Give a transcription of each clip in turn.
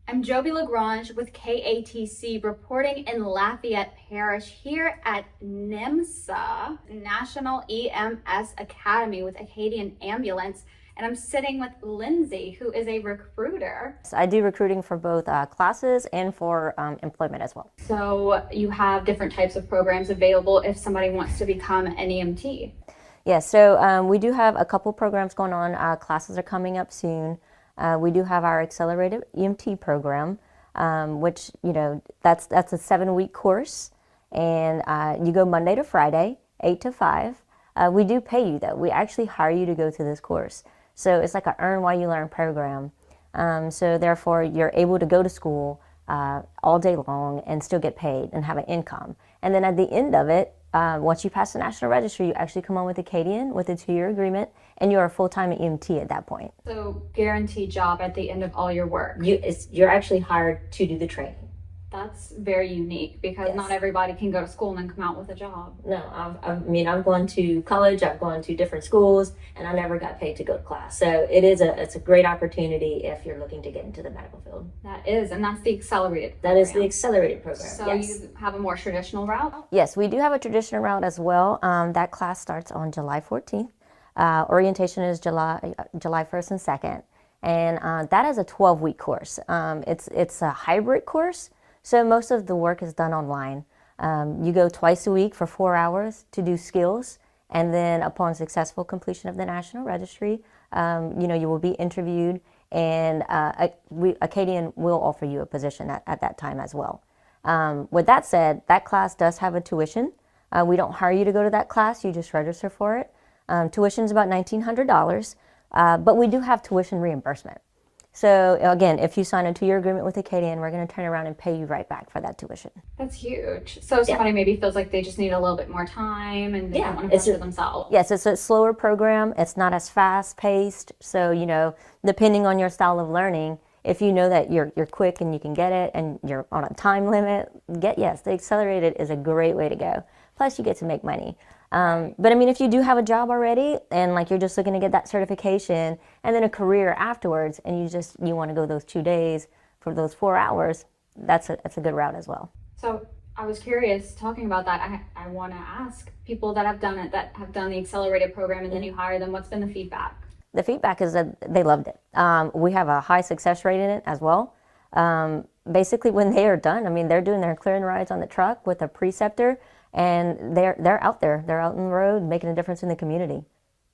I'm Joby Lagrange with KATC reporting in Lafayette Parish here at NIMSA, National EMS Academy with Acadian Ambulance. And I'm sitting with Lindsay, who is a recruiter. So I do recruiting for both classes and for employment as well. So you have different types of programs available if somebody wants to become an EMT. Yeah, so we do have a couple programs going on. Classes are coming up soon. We do have our accelerated EMT program, which, that's a 7-week course, and you go Monday to Friday, 8 to 5. We do pay you though. We actually hire you to go to this course. So it's like an earn while you learn program. So therefore you're able to go to school all day long and still get paid and have an income. And then at the end of it, once you pass the National Registry, you actually come on with Acadian with a 2-year agreement, and you're a full-time EMT at that point. So guaranteed job at the end of all your work. You're actually hired to do the training. That's very unique because Yes. not everybody can go to school and then come out with a job. No, I've gone to college, I've gone to different schools, and I never got paid to go to class. So it's a great opportunity if you're looking to get into the medical field. That is, and that's the accelerated That is the accelerated program. So yes. you have a more traditional route? Yes, we do have a traditional route as well. That class starts on July 14th. Orientation is July 1st and 2nd, and that is a 12-week course. It's a hybrid course, so most of the work is done online. You go twice a week for 4 hours to do skills, and then upon successful completion of the National Registry, you will be interviewed, and Acadian will offer you a position at that time as well. With that said, that class does have a tuition. We don't hire you to go to that class, you just register for it. Tuition is about $1,900, but we do have tuition reimbursement. So again, if you sign a 2-year agreement with Acadian, we're going to turn around and pay you right back for that tuition. That's huge. So somebody maybe feels like they just need a little bit more time and they don't want to pressure themselves. Yes, it's a slower program. It's not as fast paced. So, depending on your style of learning, if you know that you're quick and you can get it and you're on a time limit, the accelerated is a great way to go. Plus you get to make money. But if you do have a job already and you're just looking to get that certification and then a career afterwards, and you want to go those 2 days for those 4 hours, that's a good route as well. So I was curious, talking about that, I want to ask people that have done it, that have done the accelerated program, and then you hire them, what's been the feedback? The feedback is that they loved it. We have a high success rate in it as well. Basically, when they are done, they're doing their clearing rides on the truck with a preceptor, and they're out there. They're out on the road making a difference in the community.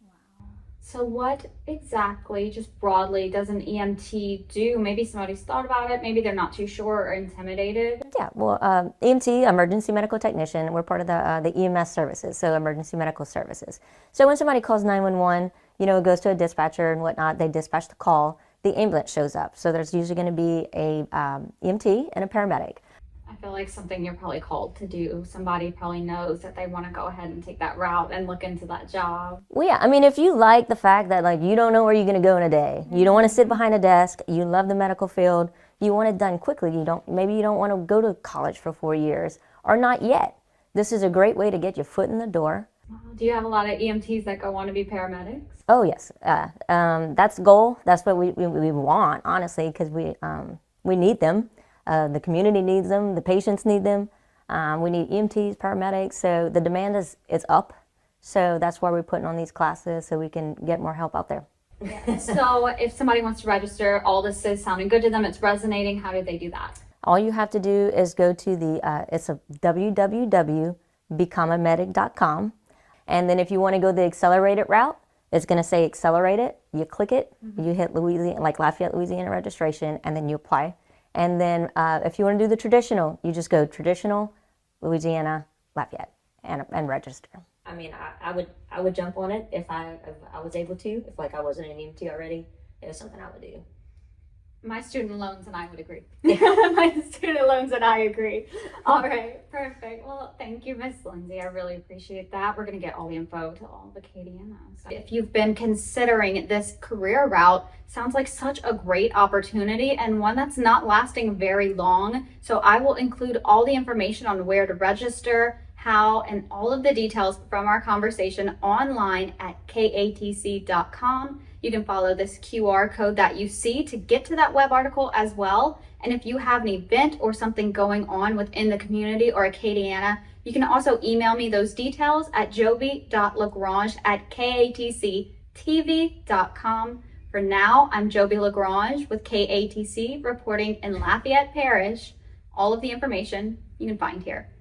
Wow. So what exactly, just broadly, does an EMT do? Maybe somebody's thought about it. Maybe they're not too sure or intimidated. Yeah, well, EMT, Emergency Medical Technician, we're part of the EMS services, so Emergency Medical Services. So when somebody calls 911, it goes to a dispatcher and whatnot, they dispatch the call, the ambulance shows up. So there's usually going to be a EMT and a paramedic. I feel like something you're probably called to do. Somebody probably knows that they want to go ahead and take that route and look into that job. Well, yeah, if you like the fact that you don't know where you're going to go in a day, you don't want to sit behind a desk, you love the medical field, you want it done quickly, maybe you don't want to go to college for 4 years, or not yet. This is a great way to get your foot in the door. Do you have a lot of EMTs that go on to be paramedics? Oh yes, that's the goal. That's what we want, honestly, because we need them. The community needs them. The patients need them. We need EMTs, paramedics. So the demand is up. So that's why we're putting on these classes so we can get more help out there. So if somebody wants to register, all this is sounding good to them, it's resonating, how do they do that? All you have to do is go to it's a www.becomeamedic.com. And then if you want to go the accelerated route, it's going to say accelerated. You click it, you hit Louisiana, Lafayette, Louisiana registration, and then you apply. And then if you want to do the traditional, you just go traditional, Louisiana, Lafayette, and register. I would jump on it if I was able to. If I wasn't an EMT already, it was something I would do. My student loans and I would agree. My student loans and I agree. All right, perfect. Well, thank you, Miss Lindsay. I really appreciate that. We're going to get all the info to all the Acadianos. If you've been considering this career route, sounds like such a great opportunity and one that's not lasting very long. So I will include all the information on where to register, how, and all of the details from our conversation online at katc.com. You can follow this QR code that you see to get to that web article as well. And if you have an event or something going on within the community or Acadiana, you can also email me those details at joby.lagrange@katctv.com. For now, I'm Joby Lagrange with KATC reporting in Lafayette Parish. All of the information you can find here.